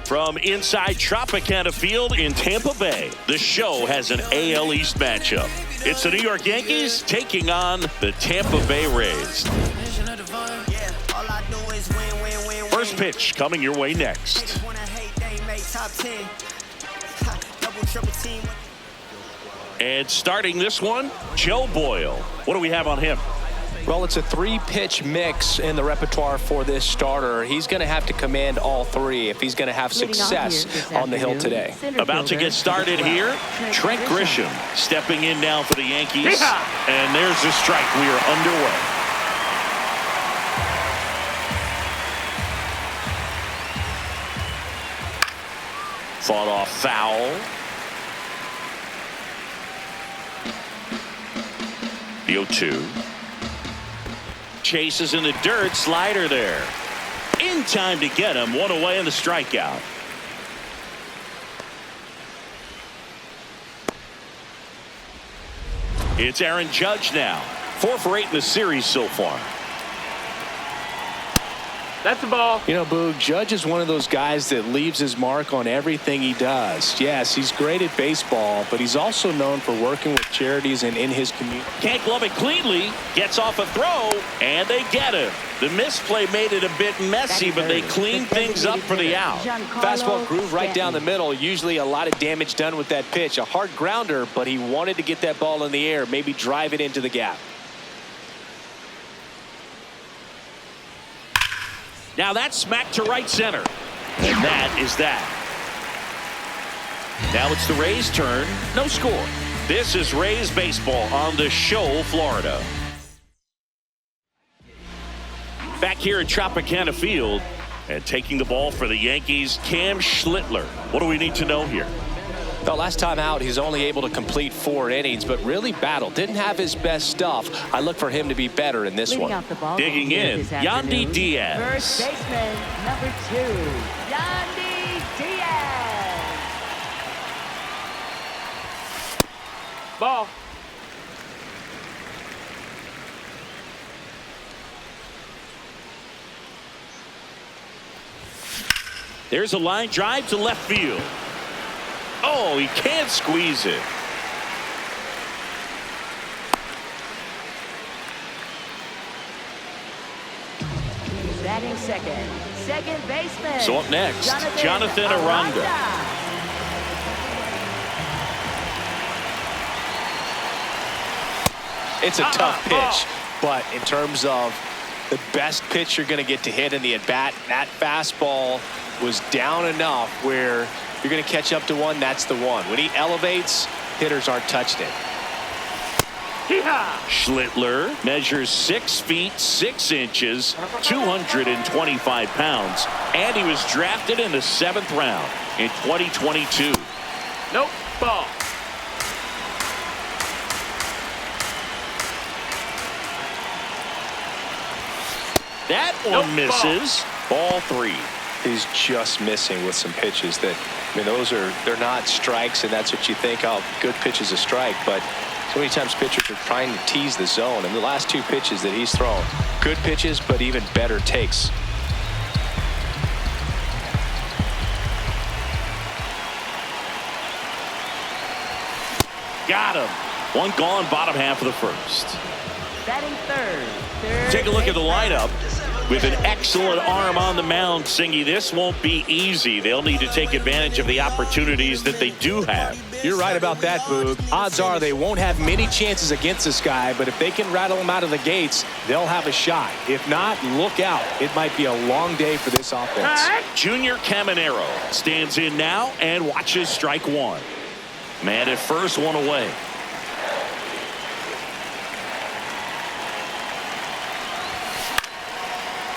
From inside Tropicana Field in Tampa Bay, the show has an AL East matchup. It's the New York Yankees taking on the Tampa Bay Rays. First pitch coming your way next. And starting this one, Joe Boyle. What do we have on him? Well, it's a three-pitch mix in the repertoire for this starter. He's going to have to command all three if he's going to have success on the hill today. About to get started here, Trent Grisham stepping in now for the Yankees. And there's the strike. We are underway. Fought off foul. The 0-2. Chases in the dirt, slider there. In time to get him, one away in the strikeout. It's Aaron Judge now. 4 for 8 in the series so far. That's the ball. You know, Boog, Judge is one of those guys that leaves his mark on everything he does. Yes, he's great at baseball, but he's also known for working with charities and in his community. Can't glove it cleanly. Gets off a throw, and they get him. The misplay made it a bit messy, but they cleaned things up for the out. Fastball groove right down the middle. Usually a lot of damage done with that pitch. A hard grounder, but he wanted to get that ball in the air, maybe drive it into the gap. Now that's smacked to right center. And that is that. Now it's the Rays' turn. No score. This is Rays baseball on the show, Florida. Back here at Tropicana Field and taking the ball for the Yankees, Cam Schlittler. What do we need to know here? The last time out, he's only able to complete 4 innings, but really battled. Didn't have his best stuff. I look for him to be better in this one. Digging in, Yandy Diaz. First baseman, number 2, Yandy Diaz. Ball. There's a line drive to left field. Oh, he can't squeeze it. Batting second baseman. So up next, Jonathan Aranda. It's a tough pitch, but in terms of the best pitch you're going to get to hit in the at-bat, that fastball was down enough where you're going to catch up to one. That's the one. When he elevates, hitters aren't touched it. Schlittler measures 6 feet 6 inches, 225 pounds, and he was drafted in the 7th round in 2022. Nope. Ball. That one misses. Ball 3. He's just missing with some pitches that, I mean, they're not strikes, and that's what you think, oh, good pitch is a strike, but so many times pitchers are trying to tease the zone, and the last 2 pitches that he's thrown, good pitches, but even better takes. Got him. One gone, bottom half of the first. Batting third. Take a look at the lineup. With an excellent arm on the mound, Singy, this won't be easy. They'll need to take advantage of the opportunities that they do have. You're right about that, Boog. Odds are they won't have many chances against this guy, but if they can rattle him out of the gates, they'll have a shot. If not, look out. It might be a long day for this offense. Junior Caminero stands in now and watches strike 1. Man at first, 1 away.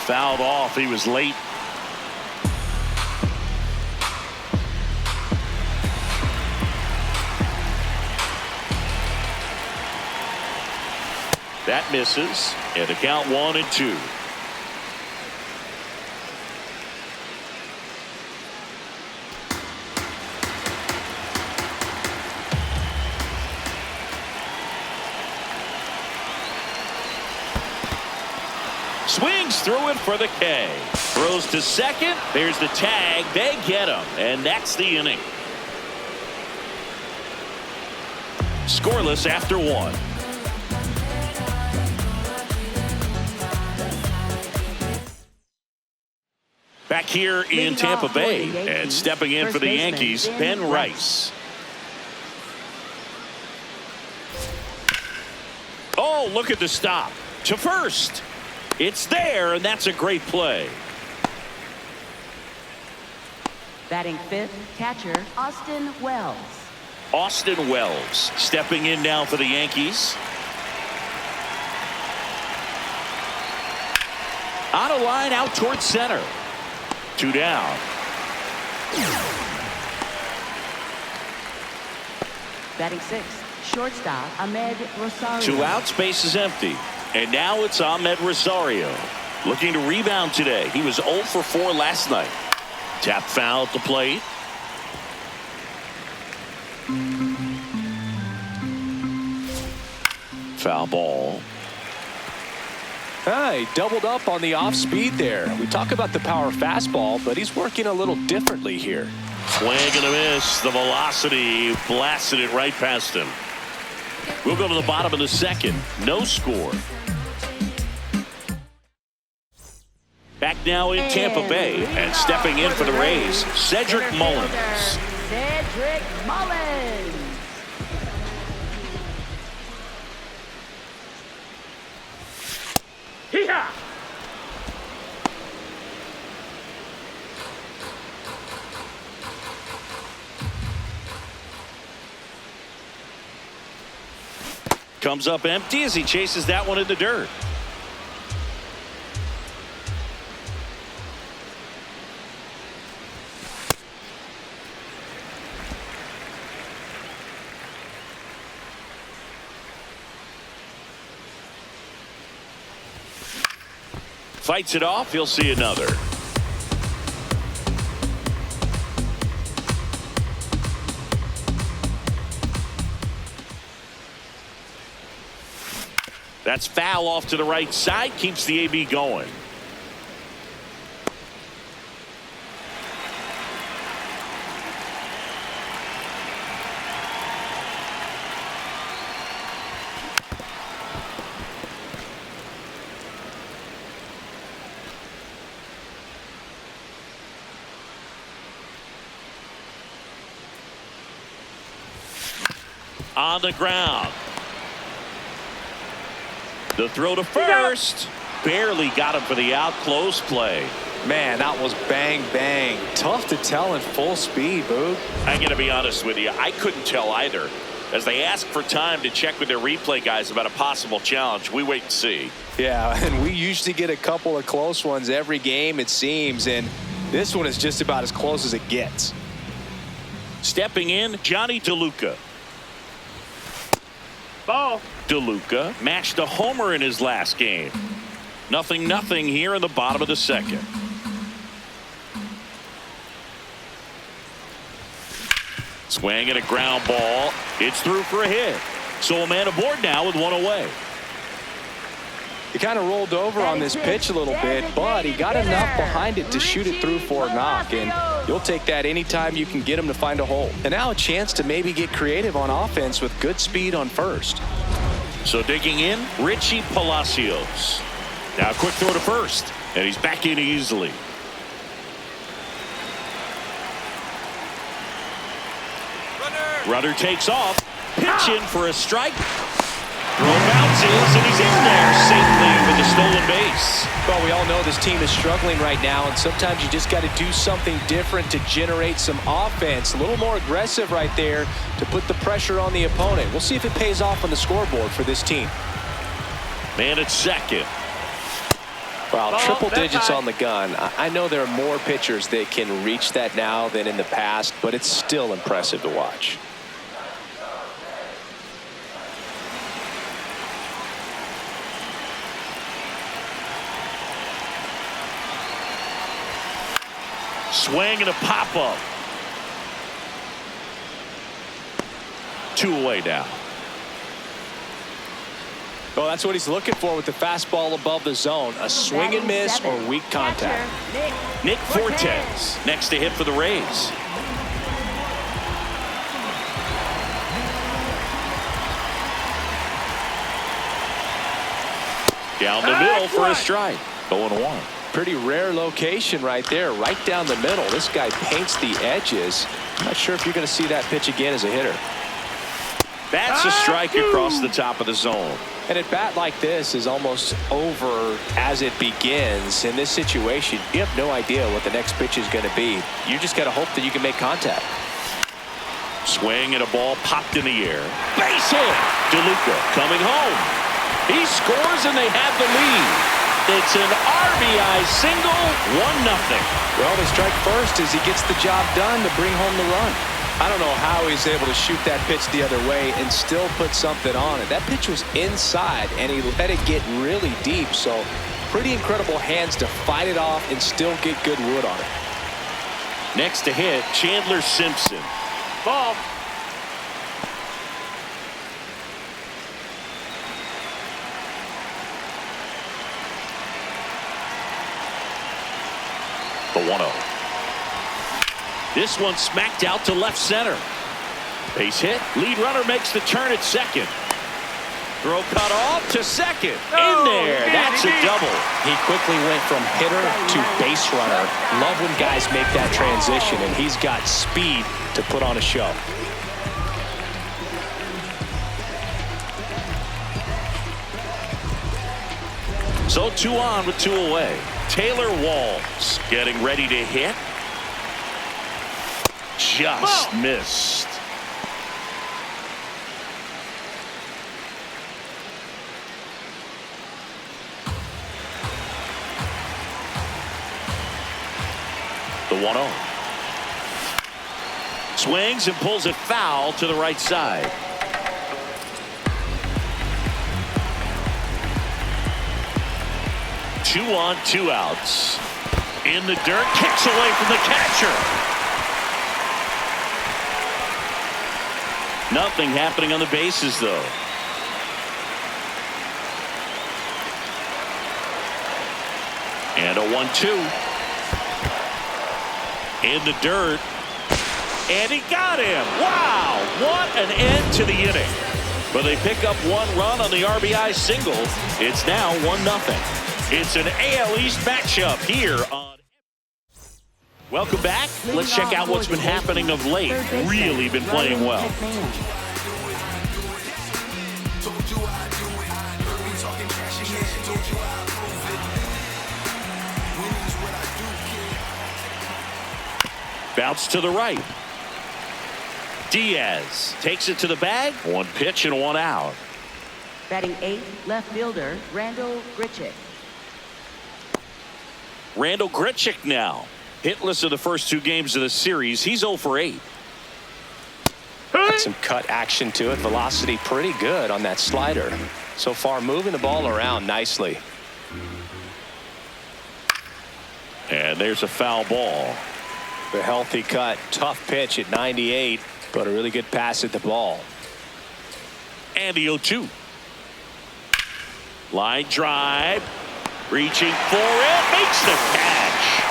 Fouled off. He was late. That misses. And the count 1-2. Swings through it for the K. Throws to second. There's the tag. They get him. And that's the inning. Scoreless after one. Back here in Tampa Bay, and stepping in for the Yankees, Ben Rice. Oh, look at the stop. To first. It's there, and that's a great play. Batting fifth, catcher Austin Wells. Austin Wells stepping in now for the Yankees. On a line out towards center. 2 down. Batting sixth, shortstop Ahmed Rosario. 2 outs, base is empty. And now it's Ahmed Rosario. Looking to rebound today. He was 0 for 4 last night. Tap foul at the plate. Foul ball. He doubled up on the off speed there. We talk about the power fastball, but he's working a little differently here. Swing and a miss. The velocity blasted it right past him. We'll go to the bottom of the second. No score. Back now in Tampa Bay, and stepping in for the Rays, Cedric Mullins. Cedric Mullins. Hee-haw! Comes up empty as he chases that one in the dirt. Fights it off. He'll see another. That's foul off to the right side. Keeps the AB going. On the ground. The throw to first. Barely got him for the out. Close play. Man, that was bang, bang. Tough to tell in full speed, Boog. I'm going to be honest with you. I couldn't tell either. As they ask for time to check with their replay guys about a possible challenge, we wait and see. Yeah, and we usually get a couple of close ones every game, it seems. And this one is just about as close as it gets. Stepping in, Johnny DeLuca. Ball. DeLuca matched a homer in his last game. 0-0 here in the bottom of the second. Swing and a ground ball. It's through for a hit. So a man aboard now with one away. He kind of rolled over on this pitch a little bit, but he got enough behind it to shoot it through for a knock. And you'll take that anytime you can get him to find a hole. And now a chance to maybe get creative on offense with good speed on first. So digging in, Richie Palacios. Now a quick throw to first, and he's back in easily. Runner takes off. Pitch in for a strike. Throw bounces, and he's in there safely with the stolen base. Well, we all know this team is struggling right now, and sometimes you just got to do something different to generate some offense. A little more aggressive right there to put the pressure on the opponent. We'll see if it pays off on the scoreboard for this team. Man at second. Wow, triple digits on the gun. I know there are more pitchers that can reach that now than in the past, but it's still impressive to watch. Swing and a pop-up. 2 away now. Well, that's what he's looking for with the fastball above the zone. A swing and miss or weak contact. Nick Fortes next to hit for the Rays. Down the middle for a strike. 0-1. Pretty rare location right there, right down the middle. This guy paints the edges. I'm not sure if you're going to see that pitch again as a hitter. That's a strike across the top of the zone. And at bat like this is almost over as it begins. In this situation, you have no idea what the next pitch is going to be. You just got to hope that you can make contact. Swing and a ball popped in the air. Base hit. DeLuca coming home. He scores and they have the lead. It's an RBI single, 1-0. Well, they strike first as he gets the job done to bring home the run. I don't know how he's able to shoot that pitch the other way and still put something on it. That pitch was inside and he let it get really deep. So pretty incredible hands to fight it off and still get good wood on it. Next to hit, Chandler Simpson. Ball. The 1-0. This one smacked out to left center. Base hit. Lead runner makes the turn at second. Throw cut off to second. In there. That's a double. He quickly went from hitter to base runner. Love when guys make that transition, and he's got speed to put on a show. So 2 on with 2 away. Taylor Walls getting ready to hit. Just missed. The 1-0. Swings and pulls it foul to the right side. Two on, 2 outs. In the dirt, kicks away from the catcher. Nothing happening on the bases, though. And a 1-2. In the dirt. And he got him. Wow, what an end to the inning. But they pick up 1 run on the RBI single. It's now 1-0. It's an AL East matchup here on. Welcome back. Let's check out what's been happening of late. Really been playing well. Bounce to the right. Diaz takes it to the bag. 1 pitch and 1 out. Batting 8th, left fielder Randall Grichuk. Randall Grichuk now. Hitless of the first 2 games of the series. He's 0 for 8. Got some cut action to it. Velocity pretty good on that slider. So far moving the ball around nicely. And there's a foul ball. The healthy cut. Tough pitch at 98, but a really good pass at the ball. And the 0-2. Line drive. Reaching for it. Makes the catch.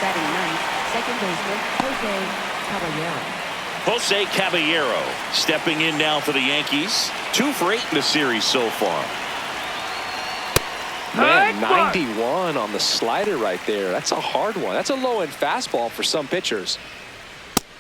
Batting 9th, second baseman Jose Caballero. Jose Caballero stepping in now for the Yankees. 2 for 8 in the series so far. Man, 91 on the slider right there. That's a hard one. That's a low-end fastball for some pitchers.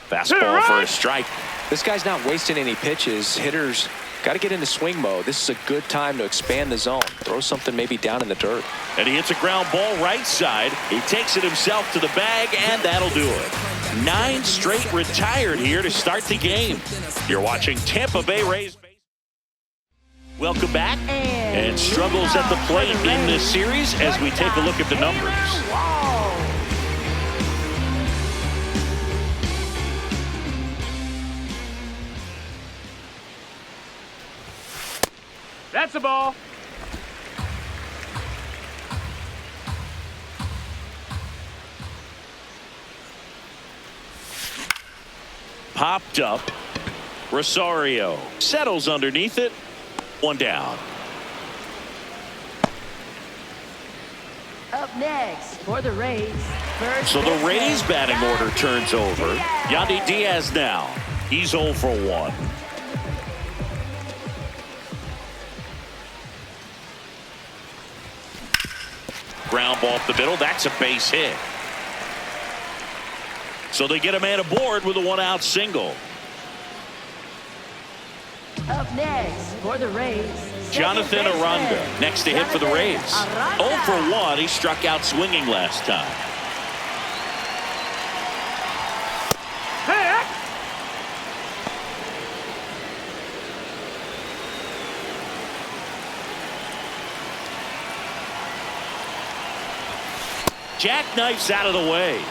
Fastball for a strike. This guy's not wasting any pitches. Hitters got to get into swing mode. This is a good time to expand the zone. Throw something maybe down in the dirt. And he hits a ground ball right side. He takes it himself to the bag, and that'll do it. 9 straight retired here to start the game. You're watching Tampa Bay Rays. Welcome back. And struggles at the plate in this series as we take a look at the numbers. That's a ball. Popped up. Rosario settles underneath it. One down. Up next for the Rays. First So the Rays baseman, batting order turns over. Yandy Diaz now. He's 0 for 1. Ground ball up the middle. That's a base hit. So they get a man aboard with a 1-out single. Up next for the Rays. Jonathan second baseman, Aranda next to hit for the Rays. Jonathan 0 for Aranda. 1. He struck out swinging last time. Hey! Jackknifes out of the way.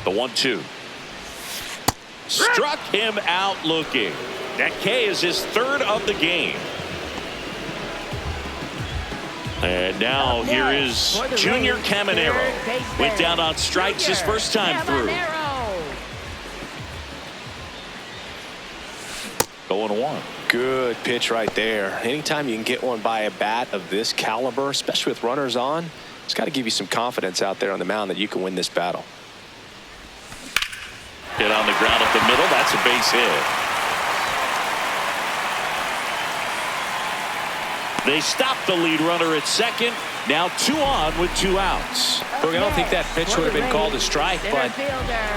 The 1-2. Struck him out looking. That K is his third of the game. And now here is Junior Caminero. Went down on strikes his first time through. Going 1. Good pitch right there. Anytime you can get one by a bat of this caliber, especially with runners on, it's got to give you some confidence out there on the mound that you can win this battle. Hit on the ground up the middle. That's a base hit. They stop the lead runner at second. Now 2 on with 2 outs. Look, I don't think that pitch would have been called a strike, but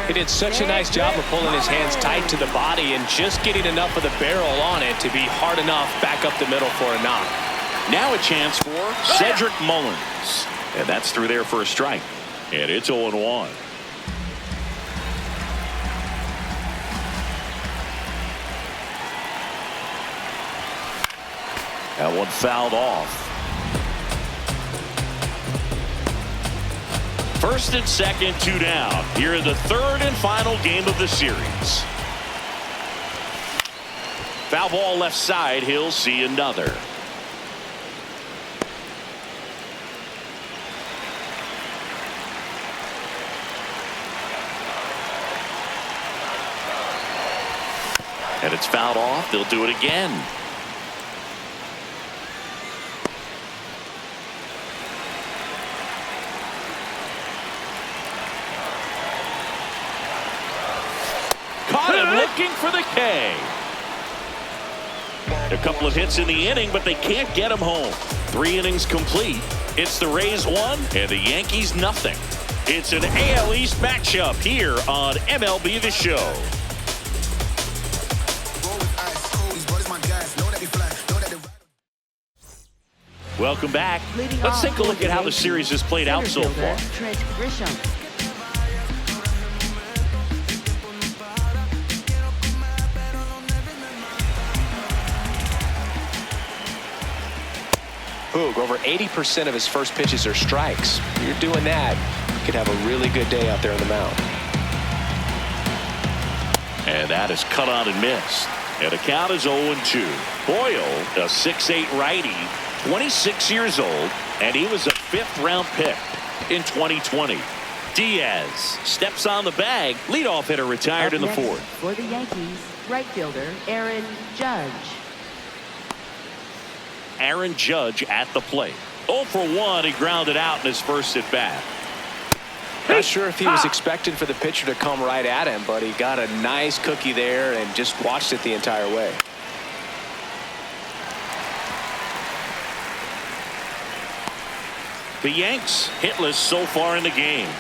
he did such a nice job of pulling his hands tight to the body and just getting enough of the barrel on it to be hard enough back up the middle for a knock. Now a chance for Cedric Mullins. And that's through there for a strike. And it's 0-1. That one fouled off. First and second, 2 down. Here in the third and final game of the series. Foul ball left side. He'll see another. And it's fouled off. They'll do it again. Caught him looking for the K. A couple of hits in the inning, but they can't get him home. 3 innings complete. It's the Rays 1 and the Yankees nothing. It's an AL East matchup here on MLB The Show. Welcome back. Let's take a look at how the series has played out so far. Boog, over 80% of his first pitches are strikes. You're doing that, you could have a really good day out there on the mound. And that is cut on and missed. And the count is 0-2. Boyle, a 6'8" righty, 26 years old, and he was a 5th-round pick in 2020. Diaz steps on the bag. Leadoff hitter retired in the 4th. For the Yankees, right fielder Aaron Judge. Aaron Judge at the plate. 0 for 1. He grounded out in his first at bat. Not sure if he was expecting for the pitcher to come right at him, but he got a nice cookie there and just watched it the entire way. The Yanks hitless so far in the game.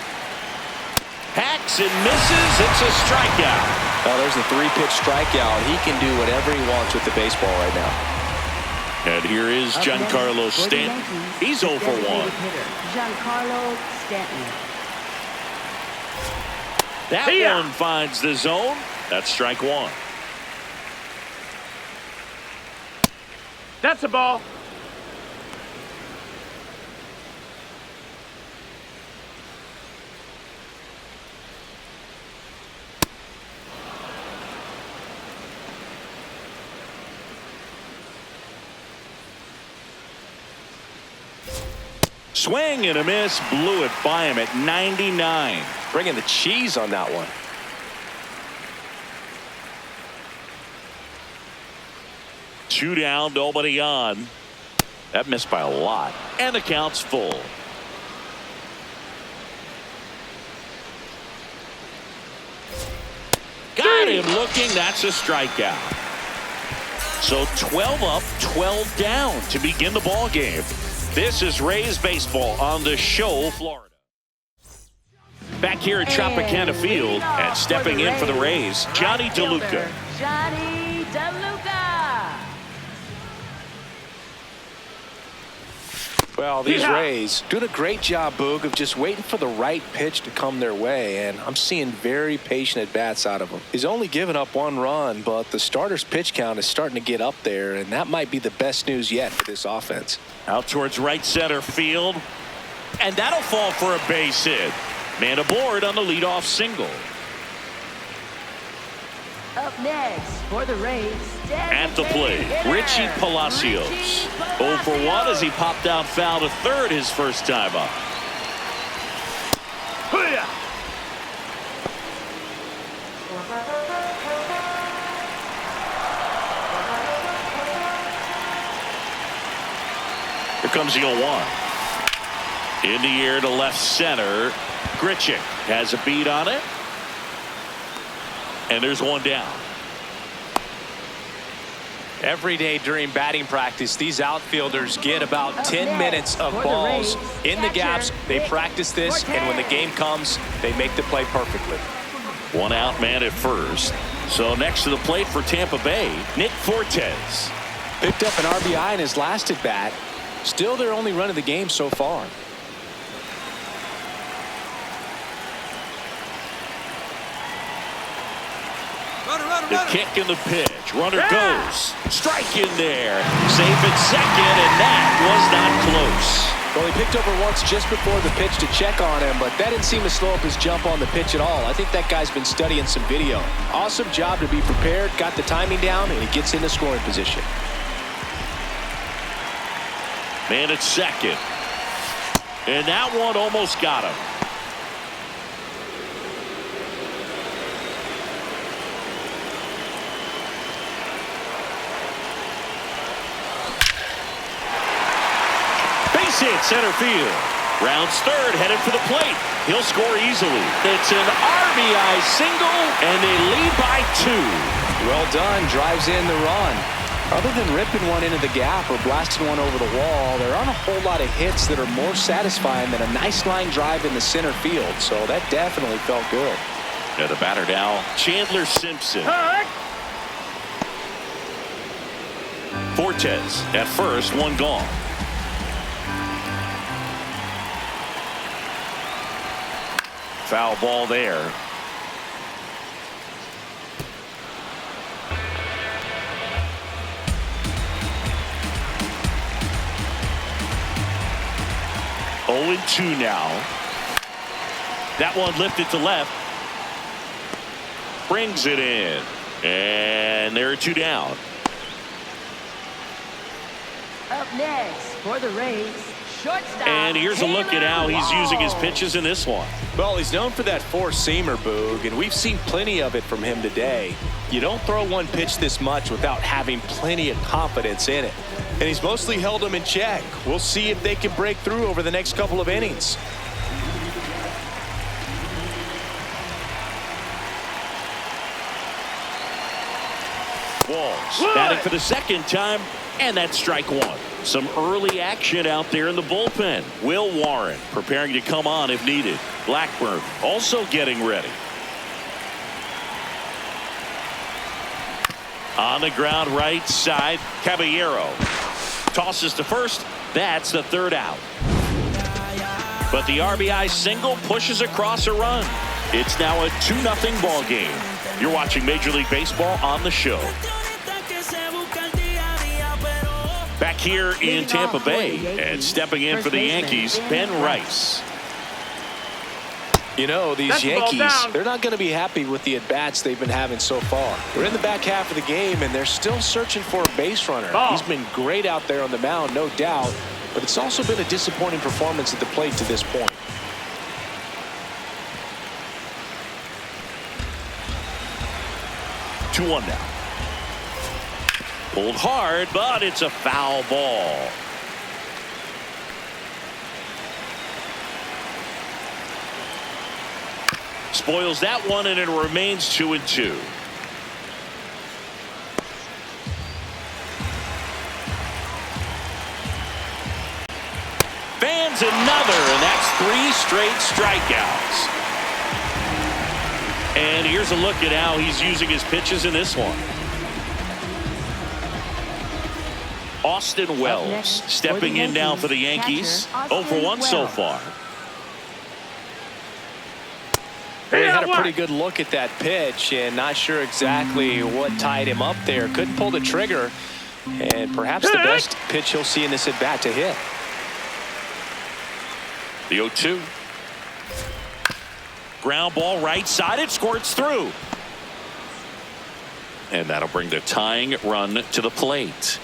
Hacks and misses. It's a strikeout. Oh, there's a 3-pitch strikeout. He can do whatever he wants with the baseball right now. And here is Giancarlo Stanton. He's 0 for 1. Giancarlo Stanton. That one finds the zone. That's strike 1. That's a ball. Swing and a miss. Blew it by him at 99. Bringing the cheese on that one. Two down, nobody on. That missed by a lot. And the count's full. Got him looking. That's a strikeout. So 12 up, 12 down to begin the ball game. This is Rays baseball on the show, Florida. Back here at Tropicana Field and stepping in for the Rays, Johnny DeLuca. Johnny DeLuca. Well, these Rays doing a great job, Boog, of just waiting for the right pitch to come their way, and I'm seeing very patient at-bats out of him. He's only given up 1 run, but the starter's pitch count is starting to get up there, and that might be the best news yet for this offense. Out towards right center field, and that'll fall for a base hit. Man aboard on the leadoff single. Up next for the Rays. At the plate, Richie Palacios. 0 for 1 as he popped out foul to third his first time up. Here comes the 0-1. In the air to left center. Grichuk has a beat on it. And there's one down. Every day during batting practice, these outfielders get about 10 minutes of balls in the gaps. They practice this, and when the game comes, they make the play perfectly. 1 out man at first. So next to the plate for Tampa Bay, Nick Fortes. Picked up an RBI in his last at bat. Still their only run of the game so far. The kick and the pitch. Runner goes. Strike in there. Safe at second, and that was not close. Well, he picked over once just before the pitch to check on him, but that didn't seem to slow up his jump on the pitch at all. I think that guy's been studying some video. Awesome job to be prepared, got the timing down, and he gets into scoring position. Man at second. And that one almost got him. Hit center field. Rounds third, headed for the plate. He'll score easily. It's an RBI single, and they lead by 2. Well done. Drives in the run. Other than ripping one into the gap or blasting one over the wall, there aren't a whole lot of hits that are more satisfying than a nice line drive in the center field. So that definitely felt good. Now the batter now, Chandler Simpson. Fortes at first, 1 gone. Foul ball there. Oh, 2 now. That one lifted to left. Brings it in. And there are 2 down. Up next for the Rays. Shortstop. And here's a look at how he's using his pitches in this one. Well, he's known for that 4-seamer, Boog, and we've seen plenty of it from him today. You don't throw one pitch this much without having plenty of confidence in it. And he's mostly held them in check. We'll see if they can break through over the next couple of innings. Walls batting for the second time, and that's strike 1. Some early action out there in the bullpen. Will Warren preparing to come on if needed. Blackburn also getting ready. On the ground right side, Caballero tosses to first. That's the 3rd out. But the RBI single pushes across a run. It's now a 2-0 ball game. You're watching Major League Baseball on the show. Back here in Tampa Bay and stepping in for the Yankees, Ben Rice. You know, these Yankees, they're not going to be happy with the at-bats they've been having so far. We're in the back half of the game, and they're still searching for a base runner. He's been great out there on the mound, no doubt. but it's also been a disappointing performance at the plate to this point. Two-one now. Pulled hard, but it's a foul ball. Spoils that one, and it remains 2-2. Fans another, and that's 3 straight strikeouts. And here's a look at how he's using his pitches in this one. Austin Wells stepping in now for the Yankees. 0 for 1 so far. Well, he had a pretty good look at that pitch and not sure exactly what tied him up there. Couldn't pull the trigger, and perhaps the best pitch he'll see in this at bat to hit. The 0-2. Ground ball right side. It squirts through. And that'll bring the tying run to the plate.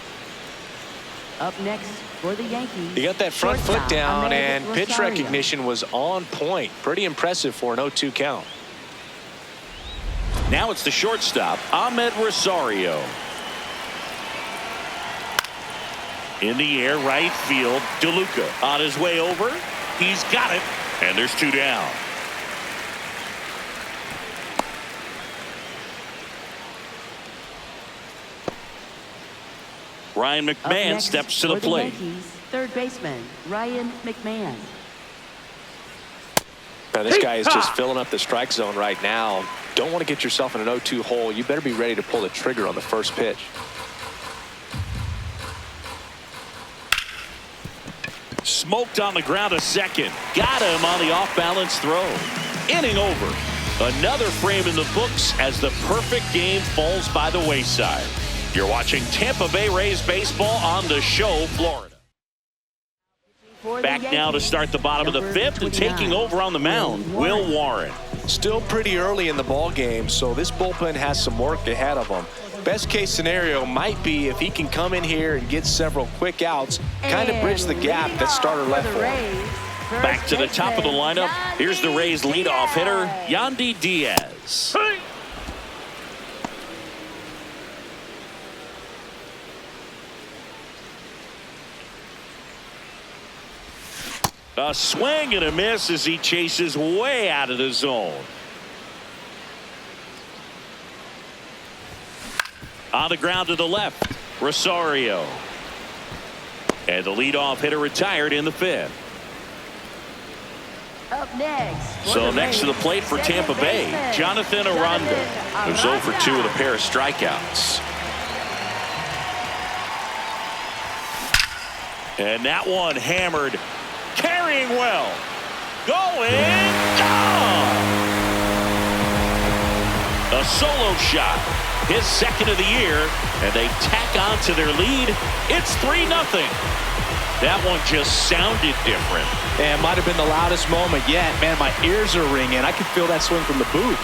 Up next for the Yankees. He got that front foot shortstop, down, and pitch Rosario. recognition was on point. Pretty impressive for an 0-2 count. Now it's the shortstop, Rosario. In the air, right field. DeLuca on his way over. He's got it, and there's 2 down. Ryan Up McMahon next steps to the for plate. Yankees, third baseman Ryan McMahon. Now this guy is just filling up the strike zone right now. Don't want to get yourself in an 0-2 hole. You better be ready to pull the trigger on the first pitch. Smoked on the ground a second. Got him on the off-balance throw. Inning over. Another frame in the books as the perfect game falls by the wayside. You're watching Tampa Bay Rays baseball on The Show, Florida. Back now to start the bottom of the 5th, and taking over on the mound, Will Warren. Still pretty early in the ball game, so this bullpen has some work ahead of them. Best case scenario might be if he can come in here and get several quick outs, kind of bridge the gap that starter left for him. Back to the top of the lineup. Here's the Rays leadoff hitter, Yandy Diaz. A swing and a miss as he chases way out of the zone. On the ground to the left, Rosario. And the leadoff hitter retired in the 5th. Up next. So next to the plate for Tampa Bay, Jonathan Aranda, who's 0 for 2 with a pair of strikeouts. And that one hammered. Carrying well. Going. Gone. A solo shot. His second of the year. And they tack on to their lead. It's 3-0. That one just sounded different. And might have been the loudest moment yet. Man, my ears are ringing. I can feel that swing from the booth.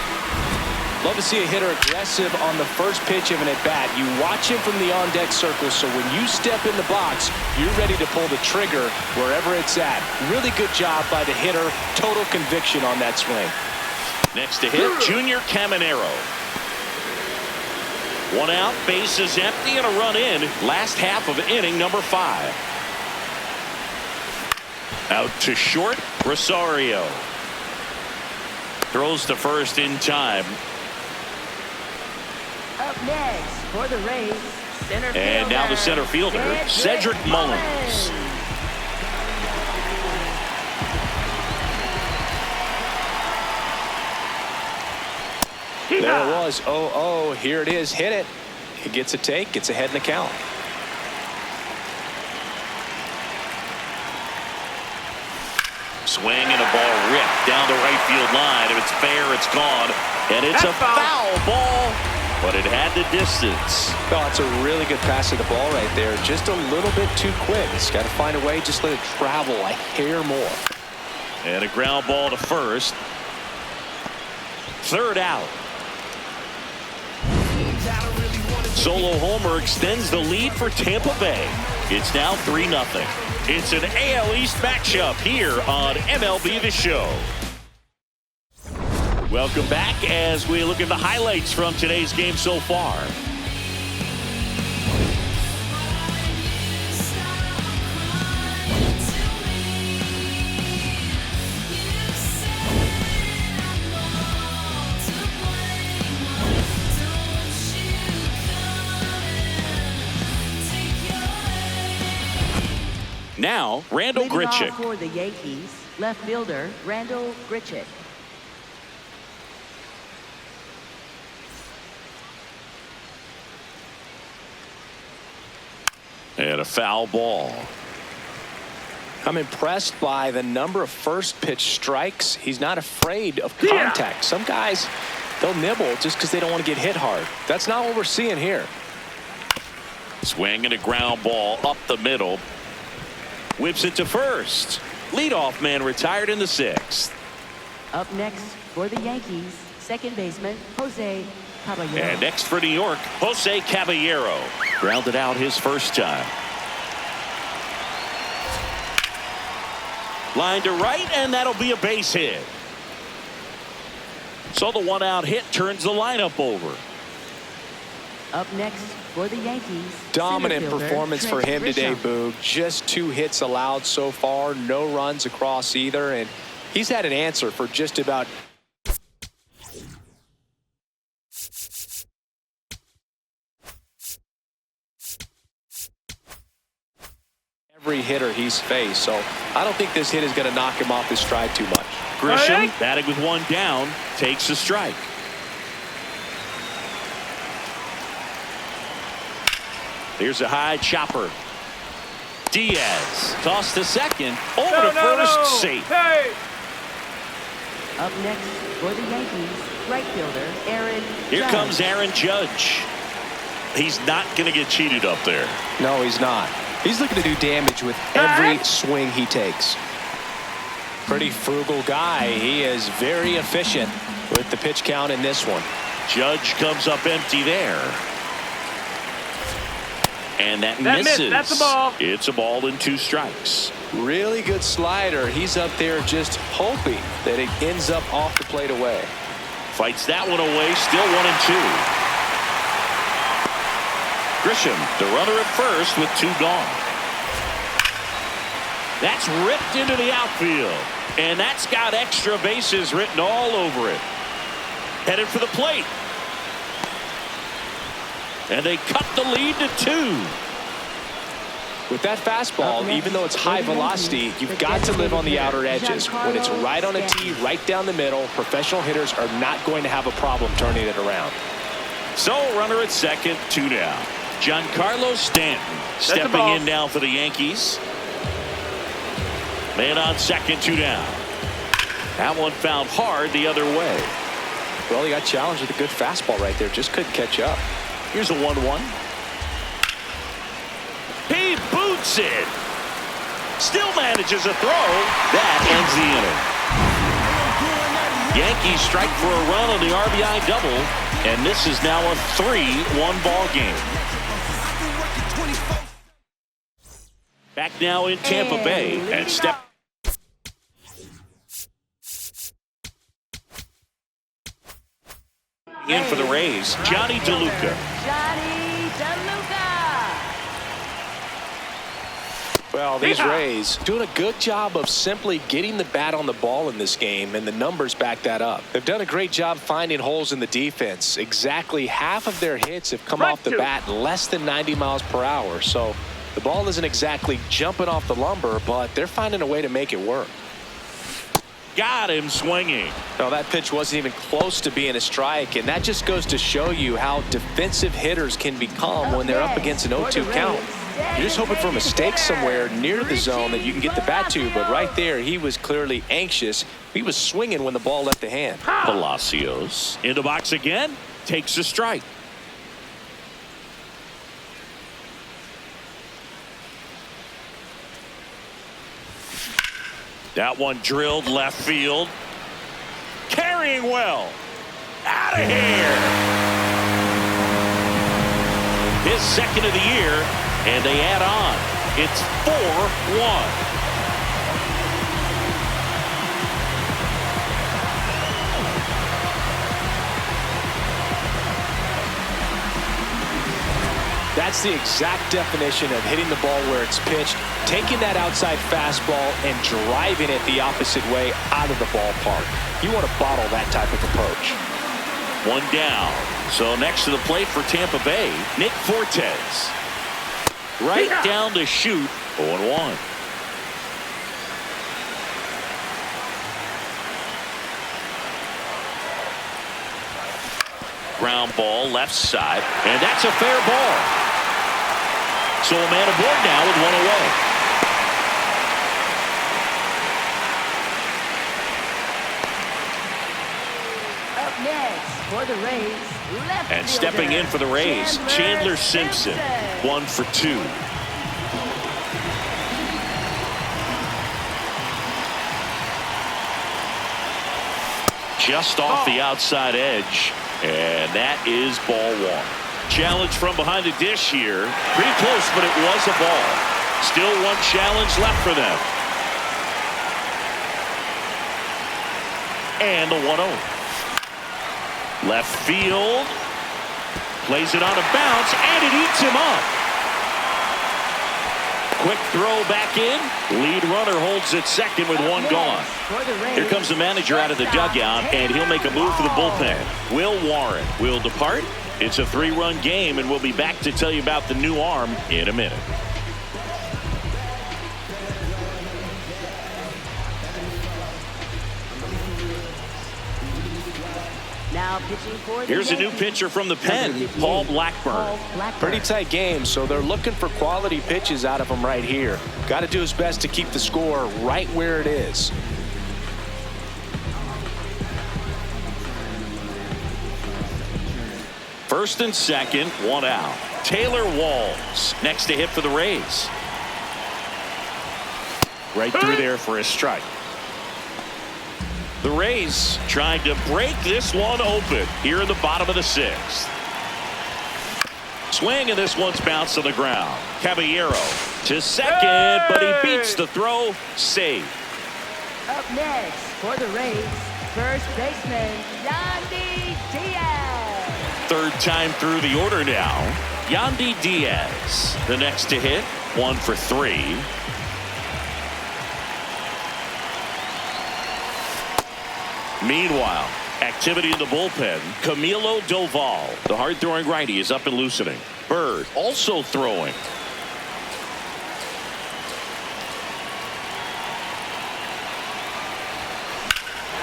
Love to see a hitter aggressive on the first pitch of an at-bat. You watch him from the on-deck circle, so when you step in the box, you're ready to pull the trigger wherever it's at. Really good job by the hitter. Total conviction on that swing. Next to hit, Junior Caminero. 1 out, base is empty, and a run in. Last half of inning number 5. Out to short, Rosario. Throws to first in time. Up next for the Rays, center fielder. And now the center fielder, Cedric Mullins. There it was. 0-0. Here it is. Hit it. He gets a take. Gets ahead in the count. Swing and a ball ripped down the right field line. If it's fair, it's gone. And it's a foul ball, but it had the distance. Oh, it's a really good pass of the ball right there. Just a little bit too quick. He's got to find a way. Just let it travel a hair more. And a ground ball to first. 3rd out. Solo homer extends the lead for Tampa Bay. It's now 3-0. It's an AL East matchup here on MLB The Show. Welcome back as we look at the highlights from today's game so far. Now, Randall Leading Grichuk. off for the Yankees, left fielder Randall Grichuk. And a foul ball. I'm impressed by the number of first pitch strikes. He's not afraid of contact. Some guys, they'll nibble just because they don't want to get hit hard. That's not what we're seeing here. Swing and a ground ball up the middle. Whips it to first. Leadoff man retired in the 6th. Up next for the Yankees, second baseman Jose Caballero. And next for New York, Jose Caballero. Grounded out his first time. Line to right, and that'll be a base hit. So the one-out hit turns the lineup over. Up next for the Yankees, Dominant center fielder performance for Trent him today, Grisham. Boog. Just 2 hits allowed so far. No runs across either. And he's had an answer for just about every hitter he's faced. So I don't think this hit is going to knock him off his stride too much. Grisham, batting with one down, takes a strike. Here's a high chopper. Diaz tossed to second, over to first, safe. Hey. Up next for the Yankees, right fielder Aaron Here Judge. comes Aaron Judge. He's not going to get cheated up there. No, he's not. He's looking to do damage with every swing he takes. Pretty frugal guy. He is very efficient with the pitch count in this one. Judge comes up empty there. And that Missed. misses. That's a ball. It's a ball and 2 strikes. Really good slider. He's up there just hoping that it ends up off the plate away. Fights that one away. Still 1-2. Grisham, the runner at first with 2 gone. That's ripped into the outfield. And that's got extra bases written all over it. Headed for the plate. And they cut the lead to 2. With that fastball, even though it's high velocity, you've got to live on the outer edges. When it's right on a tee, right down the middle, professional hitters are not going to have a problem turning it around. So runner at second, 2 down. Giancarlo Stanton stepping in now for the Yankees. Man on second, 2 down. That one found hard the other way. Well, he got challenged with a good fastball right there. Just couldn't catch up. Here's a 1-1. He boots it. Still manages a throw. That ends the inning. Yankees strike for a run on the RBI double, and this is now a 3-1 ball game. Back now in Tampa Bay and step. In for the Rays, Johnny DeLuca. Johnny DeLuca. Well, these Rays doing a good job of simply getting the bat on the ball in this game, and the numbers back that up. They've done a great job finding holes in the defense. Exactly half of their hits have come off the bat less than 90 miles per hour. So the ball isn't exactly jumping off the lumber, but they're finding a way to make it work. Got him swinging. No, that pitch wasn't even close to being a strike, and that just goes to show you how defensive hitters can become when they're up against an 0-2 count. You're just hoping for a mistake somewhere near the zone that you can get the bat to, but right there he was clearly anxious. He was swinging when the ball left the hand. Palacios in the box again, takes a strike. That one drilled left field. Carrying well. Out of here. second of the year, and they add on. It's 4-1. That's the exact definition of hitting the ball where it's pitched, taking that outside fastball and driving it the opposite way out of the ballpark. You want to bottle that type of approach. One down. So next to the plate for Tampa Bay, Nick Fortes. Right down to shoot. 0-1. Ground ball left side, and that's a fair ball. So a man aboard now with one away. Up next for the Rays, left And stepping in for the Rays, Chandler Simpson, 1 for 2. Just off the outside edge, and that is ball 1. Challenge from behind the dish here. Pretty close, but it was a ball. Still one challenge left for them. And the 1-0. Left field. Plays it on a bounce, and it eats him up. Quick throw back in. Lead runner holds at second with one gone. Here comes the manager out of the dugout, and he'll make a move for the bullpen. Will Warren will depart. It's a 3-run game, and we'll be back to tell you about the new arm in a minute. Now pitching for the Here's a new pitcher from the pen, Paul Blackburn. Pretty tight game, so they're looking for quality pitches out of him right here. Got to do his best to keep the score right where it is. First and second, one out. Taylor Walls next to hit for the Rays. Right through there for a strike. The Rays trying to break this one open here in the bottom of the 6th. Swing, and this one's bounced to the ground. Caballero to second, but he beats the throw. Save. Up next for the Rays, first baseman Yandy Diaz. Third time through the order now. Yandy Diaz, the next to hit, 1 for 3. Meanwhile, activity in the bullpen. Camilo Doval, the hard-throwing righty, is up and loosening. Bird also throwing.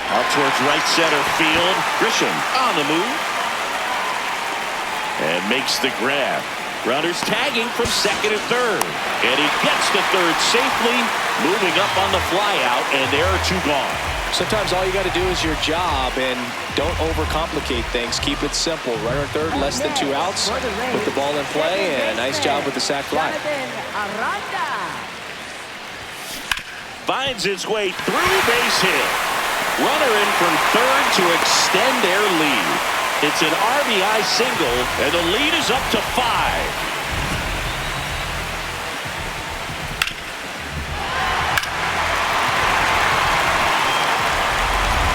Out towards right center field. Grisham on the move. And makes the grab. Runners tagging from second and third. And he gets to third safely, moving up on the flyout, and there are 2 gone. Sometimes all you got to do is your job, and don't overcomplicate things. Keep it simple. Runner third, less than 2 outs. Put the ball in play, and a nice job with the sac fly. Finds its way through base hit. Runner in from third to extend their lead. It's an RBI single, and the lead is up to 5.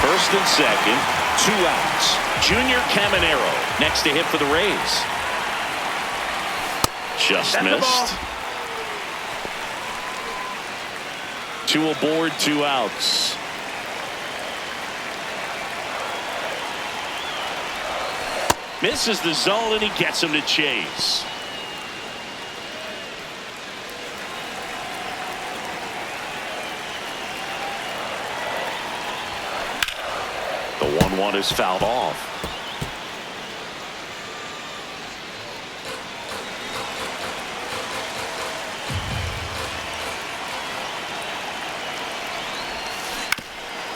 First and second, 2 outs. Junior Caminero next to hit for the Rays. Just missed. 2 aboard, 2 outs. Misses the zone, and he gets him to chase. The 1-1 is fouled off.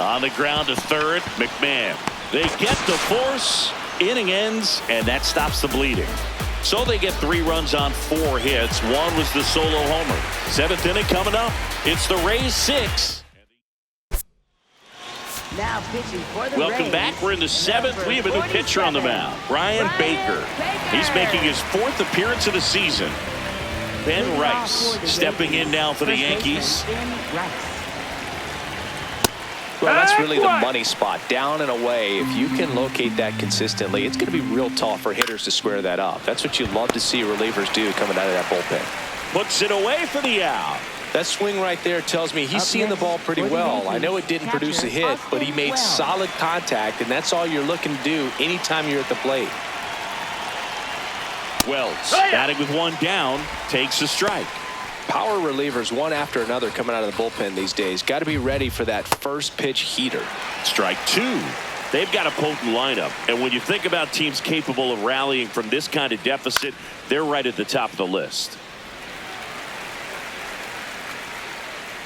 On the ground to third, McMahon. They get the force. Inning ends, and that stops the bleeding. So they get 3 runs on 4 hits. 1 was the solo homer. 7th inning coming up. It's the Rays 6. Now pitching for the Welcome Rays, back. We're in the 7th. We have a new pitcher on the mound. Brian Baker. He's making his 4th appearance of the season. Ben Rice stepping in now for the Yankees. Well, that's really the money spot, down and away. If you can locate that consistently, it's going to be real tough for hitters to square that up. That's what you love to see relievers do coming out of that bullpen. Puts it away for the out. That swing right there tells me he's seeing the ball pretty well. I know it didn't produce a hit, but he made solid contact, and that's all you're looking to do anytime you're at the plate. Wells, batting with one down, takes a strike. Power relievers one after another coming out of the bullpen these days. Got to be ready for that first pitch heater. Strike 2. They've got a potent lineup, and when you think about teams capable of rallying from this kind of deficit, they're right at the top of the list.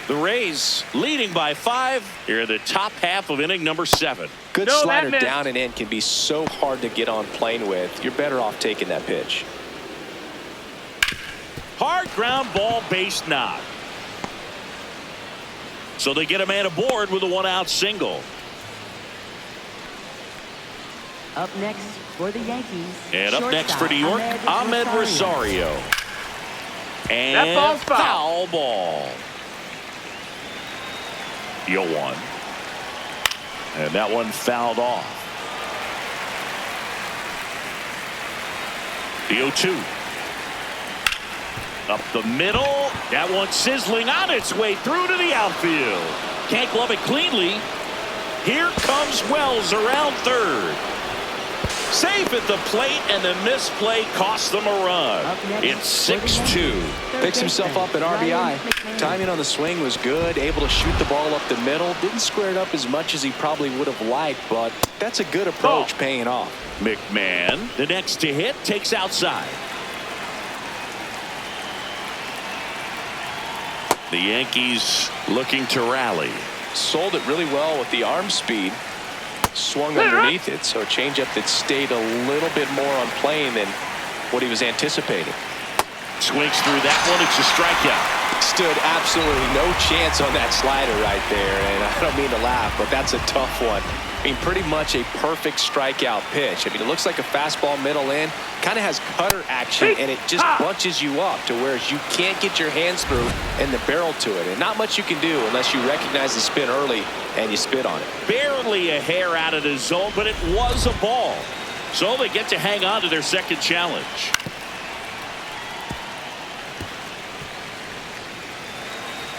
The Rays leading by 5 here in the top half of inning number 7. Good slider down and in can be so hard to get on plane with. You're better off taking that pitch. Hard ground ball, base knock. So they get a man aboard with a 1-out single. Up next for the Yankees. And up next for New York, Ahmed Rosario. And that ball's foul ball. 0-1. And that one fouled off. The 0-2. Up the middle. That one sizzling on its way through to the outfield. Can't glove it cleanly. Here comes Wells around third. Safe at the plate, and the misplay cost them a run. It's 6-2. Picks himself up at RBI. Timing on the swing was good. Able to shoot the ball up the middle. Didn't square it up as much as he probably would have liked, but that's a good approach paying off. McMahon, the next to hit, takes outside. The Yankees looking to rally. Sold it really well with the arm speed. Swung underneath it, so a changeup that stayed a little bit more on plane than what he was anticipating. Swings through that one. It's a strikeout. Stood absolutely no chance on that slider right there, and I don't mean to laugh, but that's a tough one. I mean, pretty much a perfect strikeout pitch. I mean, it looks like a fastball middle in, kind of has cutter action, and it just bunches you up to where you can't get your hands through and the barrel to it. And not much you can do unless you recognize the spin early and you spit on it. Barely a hair out of the zone, but it was a ball. So they get to hang on to their second challenge.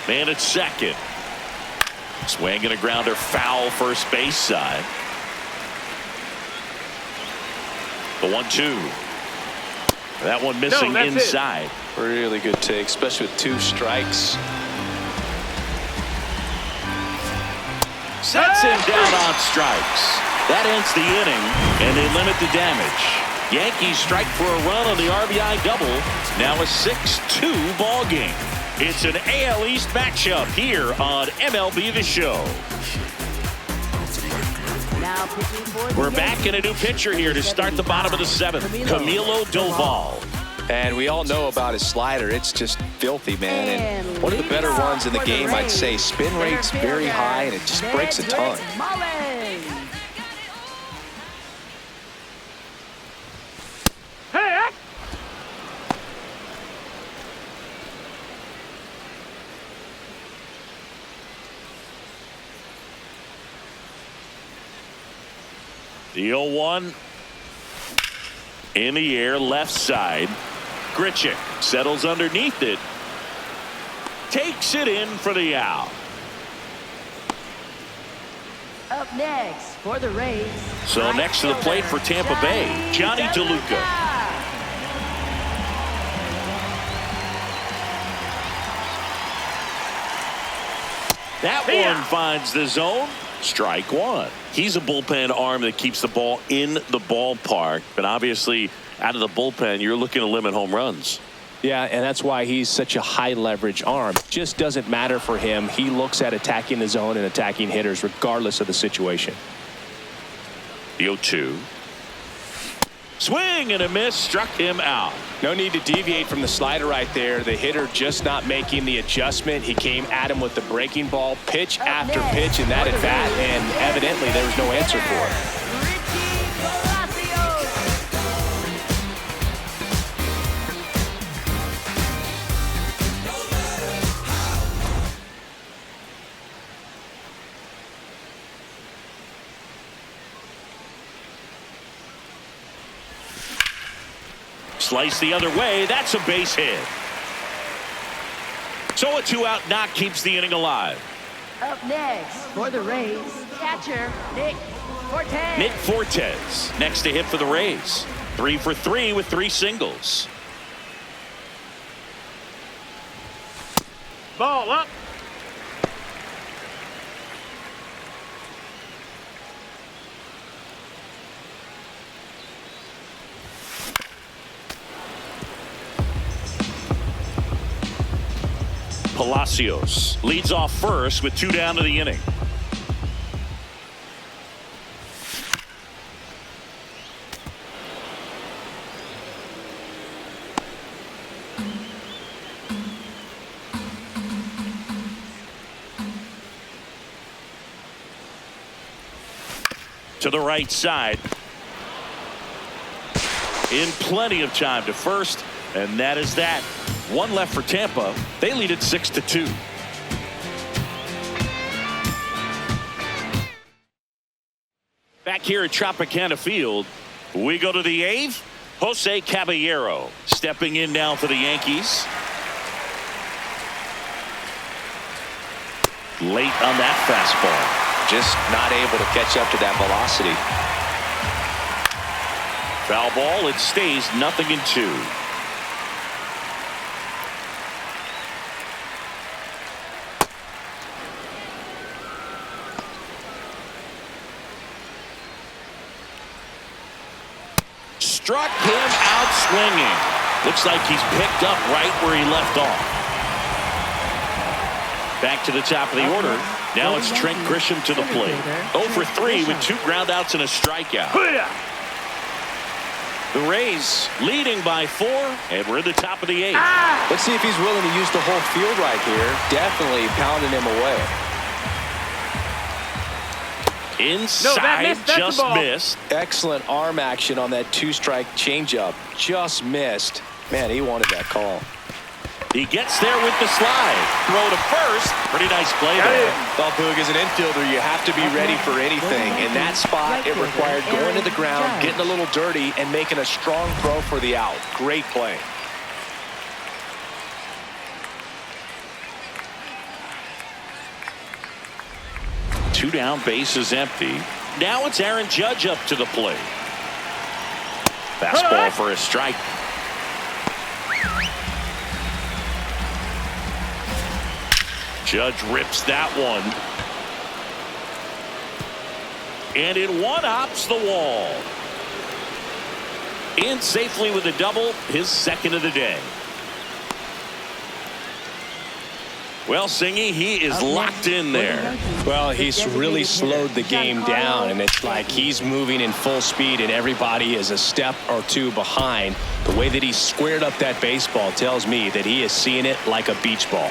Man at second. Swing and a grounder, foul first base side. The 1-2. That one missing inside. Really good take, especially with 2 strikes. Sets him down on strikes. That ends the inning, and they limit the damage. Yankees strike for a run on the RBI double. Now a 6-2 ball game. It's an AL East matchup here on MLB The Show. We're back in a new pitcher here to start the bottom of the 7th. Camilo Doval. And we all know about his slider. It's just filthy, man. And one of the better ones in the game, I'd say. Spin rate's very high, and it just breaks a ton. The 0-1 in the air, left side. Grichuk settles underneath it. Takes it in for the out. Up next for the Rays. So next to the plate for Tampa Bay, Johnny DeLuca. That one finds the zone. Strike 1. He's a bullpen arm that keeps the ball in the ballpark, but obviously out of the bullpen you're looking to limit home runs. Yeah, and that's why he's such a high leverage arm. Just doesn't matter for him. He looks at attacking the zone and attacking hitters regardless of the situation. The 0-2. Swing and a miss, struck him out. No need to deviate from the slider right there. The hitter just not making the adjustment. He came at him with the breaking ball, pitch after pitch in that at bat, and evidently there was no answer for it. Slice the other way. That's a base hit. So a 2-out knock keeps the inning alive. Up next for the Rays, catcher Nick Fortes. Nick Fortes next to hit for the Rays. 3 for 3 with 3 singles. Ball up. Palacios leads off first with 2 down to the inning. To the right side. In plenty of time to first, and that is that. 1 left for Tampa. They lead it 6-2. Back here at Tropicana Field, we go to the 8th. Jose Caballero stepping in now for the Yankees. Late on that fastball. Just not able to catch up to that velocity. Foul ball. It stays 0-2. Struck him out swinging. Looks like he's picked up right where he left off. Back to the top of the order. Now it's Trent Grisham to the plate. 0 for 3 with 2 groundouts and a strikeout. The Rays leading by 4, and we're at the top of the 8th. Let's see if he's willing to use the whole field right here. Definitely pounding him away. Inside, just missed. Excellent arm action on that 2-strike changeup. Just missed. Man, he wanted that call. He gets there with the slide. Throw to first. Pretty nice play there. Well, Boog, as an infielder, you have to be ready for anything. In that spot, it required going to the ground, getting a little dirty, and making a strong throw for the out. Great play. Two down, base is empty. Now it's Aaron Judge up to the plate. Fastball for a strike. Judge rips that one. And it one-hops the wall. In safely with a double, his second of the day. Well, Singy, he is locked in there. Well, he's really slowed the game down, and it's like he's moving in full speed, and everybody is a step or two behind. The way that he squared up that baseball tells me that he is seeing it like a beach ball.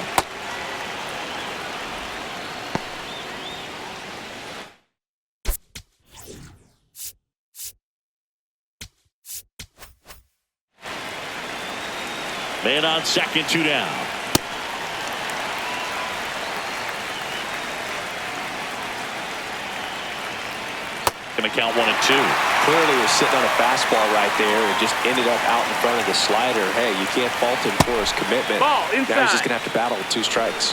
Man on second, 2 down. Going to count 1-2. Clearly was sitting on a fastball right there and just ended up out in front of the slider. Hey, you can't fault him for his commitment. Ball inside. Now he's just going to have to battle with 2 strikes.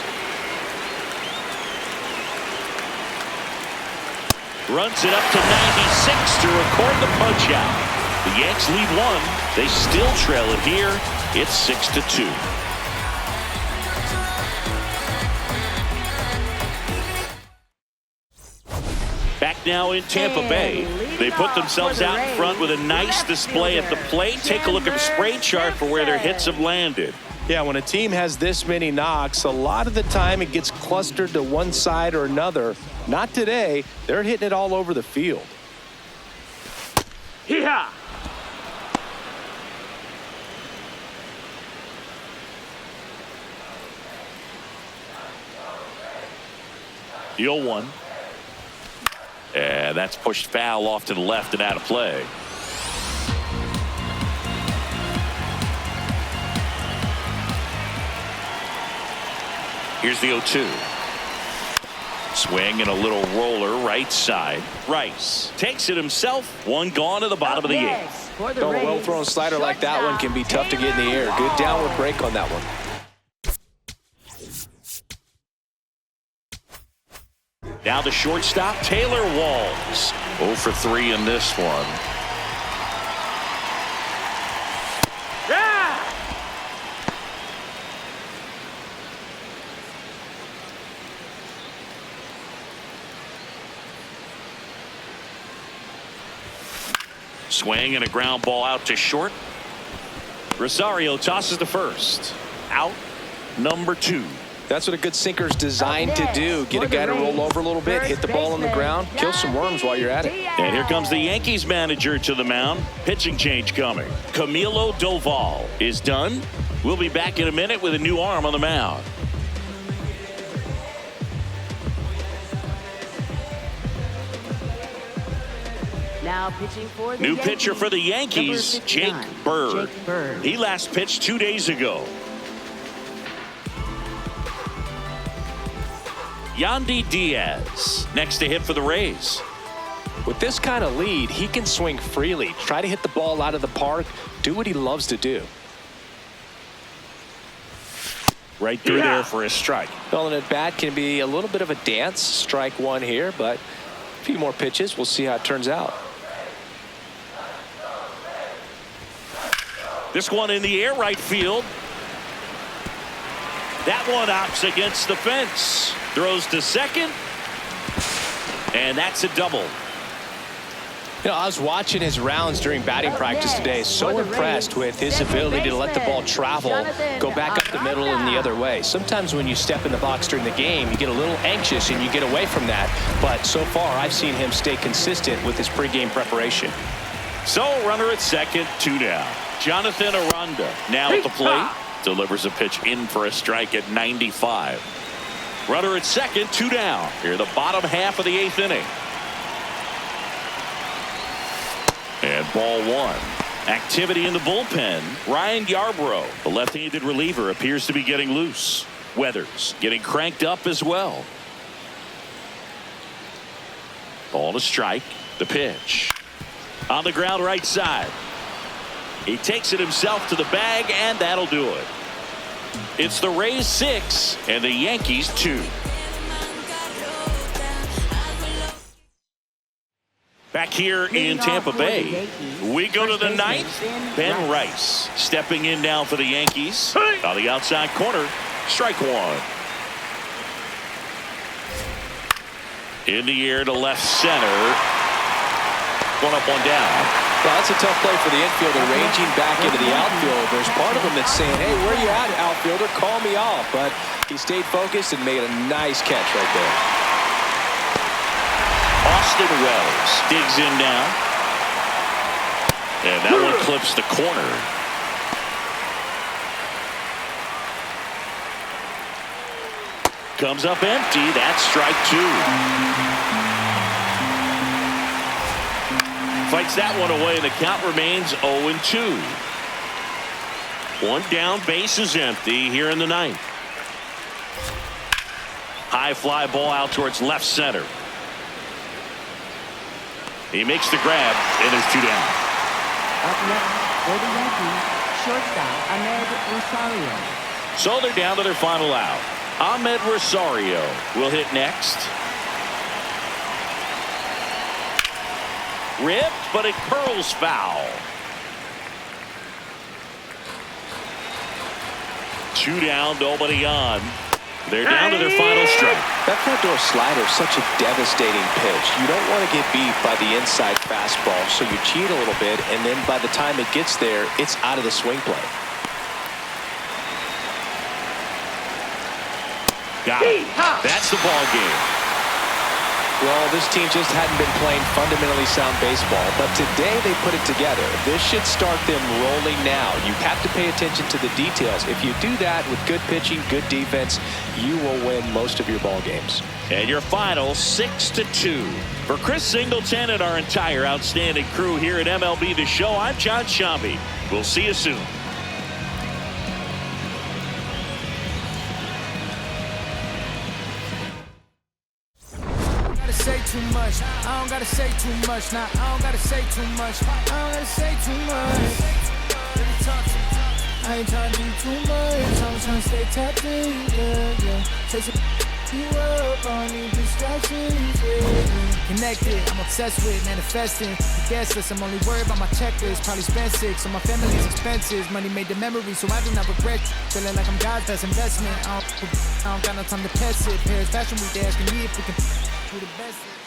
Runs it up to 96 to record the punch out. The Yanks lead 1. They still trail it here. It's 6-2. Back now in Tampa Bay. They put themselves out in front with a nice display at the plate. Take a look at the spray chart for where their hits have landed. Yeah, when a team has this many knocks, a lot of the time it gets clustered to one side or another. Not today. They're hitting it all over the field. Yeah. The 0-1. And that's pushed foul off to the left and out of play. Here's the 0-2. Swing and a little roller right side. Rice takes it himself. One gone to the bottom of the 8th. A well-thrown slider like that one can be tough to get in the air. Good downward break on that one. Now the shortstop, Taylor Walls. 0 for 3 in this one. Yeah! Swing and a ground ball out to short. Rosario tosses to first. Out number 2. That's what a good sinker's designed to do. Get a guy to roll over a little bit, hit the ball on the ground, kill some worms while you're at it. And here comes the Yankees manager to the mound. Pitching change coming. Camilo Doval is done. We'll be back in a minute with a new arm on the mound. Now pitching for the New Yankees, pitcher for the Yankees, number Jake 59, Bird. Jake Bird. He last pitched 2 days ago. Yandy Diaz next to hit for the Rays. With this kind of lead, he can swing freely, try to hit the ball out of the park, do what he loves to do. Right through there for a strike. Well, and at bat can be a little bit of a dance. Strike one here, but a few more pitches. We'll see how it turns out. This one in the air, right field. That one opts against the fence. Throws to second. And that's a double. You know, I was watching his rounds during batting practice today. So impressed with his ability to let the ball travel, go back up the middle and the other way. Sometimes when you step in the box during the game, you get a little anxious and you get away from that. But so far, I've seen him stay consistent with his pregame preparation. So, runner at second, 2 down. Jonathan Aranda now at the plate. Delivers a pitch in for a strike at 95. Runner at second, 2 down. Here, the bottom half of the 8th inning. And ball 1. Activity in the bullpen. Ryan Yarbrough, the left-handed reliever, appears to be getting loose. Weathers getting cranked up as well. Ball to strike. The pitch. On the ground right side. He takes it himself to the bag, and that'll do it. It's the Rays 6 and the Yankees 2. Back here in Tampa Bay, we go to the 9th. Ben Rice stepping in now for the Yankees. On the outside corner, strike 1. In the air to left center. One up, one down. Well, that's a tough play for the infielder, ranging back into the outfield. There's part of him that's saying, hey, where you at, outfielder? Call me off. But he stayed focused and made a nice catch right there. Austin Wells digs in now. And that one clips the corner. Comes up empty. That's strike 2. Fights that one away. The count remains 0-2. One down, base is empty here in the 9th. High fly ball out towards left center. He makes the grab, and there's 2 down. Up next for the Yankees, shortstop Ahmed Rosario. So they're down to their final out. Ahmed Rosario will hit next. Ripped, but it curls foul. 2 down, nobody on. They're down to their final strike. That front door slider is such a devastating pitch. You don't want to get beat by the inside fastball, so you cheat a little bit, and then by the time it gets there, it's out of the swing play. Got it. That's the ball game. Well, this team just hadn't been playing fundamentally sound baseball, but today they put it together. This should start them rolling now. You have to pay attention to the details. If you do that with good pitching, good defense, you will win most of your ball games. And your final 6-2. For Chris Singleton and our entire outstanding crew here at MLB The Show, I'm John Shambi. We'll see you soon. Say too much. I don't gotta say too much. Nah, I don't gotta say too much. I don't gotta say too much. I ain't trying to do too much. I'm trying to stay tapped in, yeah. Chasing you up, I don't need distractions, yeah. Connected, I'm obsessed with manifesting. Guess list, I'm only worried about my checklist. Probably spend 6 on my family's expenses. Money made the memory, so I do not regret. Feeling like I'm God's best investment. I don't got no time to test it. Paris Fashion Week, they asking me if we can. Who the best is.